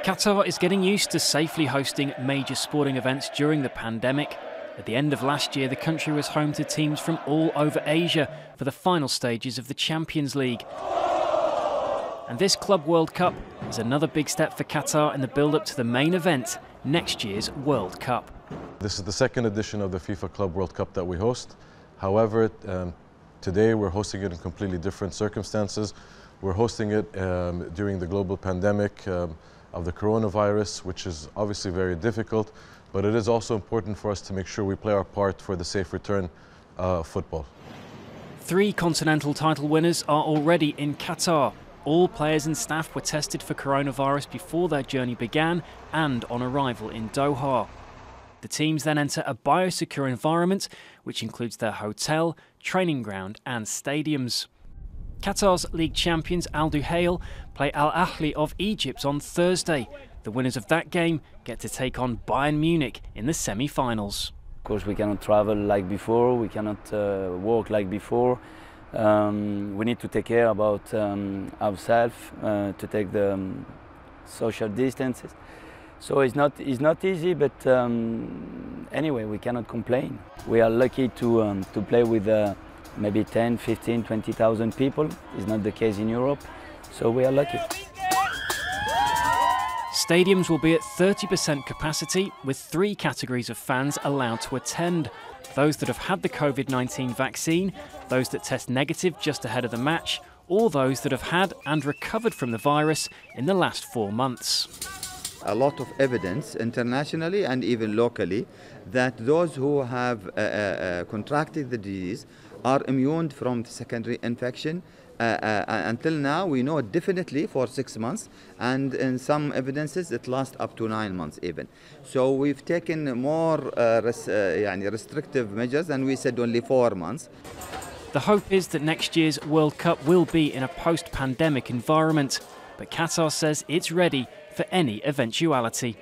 Qatar is getting used to safely hosting major sporting events during the pandemic. At the end of last year, the country was home to teams from all over Asia for the final stages of the Champions League. And this Club World Cup is another big step for Qatar in the build-up to the main event, next year's World Cup. This is the second edition of the FIFA Club World Cup that we host. However, today we're hosting it in completely different circumstances. We're hosting it during the global pandemic of the coronavirus, which is obviously very difficult, but it is also important for us to make sure we play our part for the safe return of football. 3 continental title winners are already in Qatar. All players and staff were tested for coronavirus before their journey began and on arrival in Doha. The teams then enter a biosecure environment, which includes their hotel, training ground and stadiums. Qatar's league champions ABDULWAHAB play Al Ahly of Egypt on Thursday. The winners of that game get to take on Bayern Munich in the semi-finals. Of course, we cannot travel like before, we cannot work like before. We need to take care about ourselves, to take the social distances. So it's not easy, but anyway, we cannot complain. We are lucky to play with maybe 10, 15, 20,000 people. It's not the case in Europe, so we are lucky. Stadiums will be at 30% capacity, with 3 categories of fans allowed to attend. Those that have had the COVID-19 vaccine, those that test negative just ahead of the match, or those that have had and recovered from the virus in the last 4 months. A lot of evidence internationally and even locally that those who have contracted the disease are immune from the secondary infection. Until now, we know definitely for 6 months, and in some evidences it lasts up to 9 months even. So we've taken more restrictive measures, and we said only 4 months. The hope is that next year's World Cup will be in a post-pandemic environment, but Qatar says it's ready for any eventuality.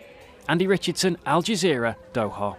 Andy Richardson, Al Jazeera, Doha.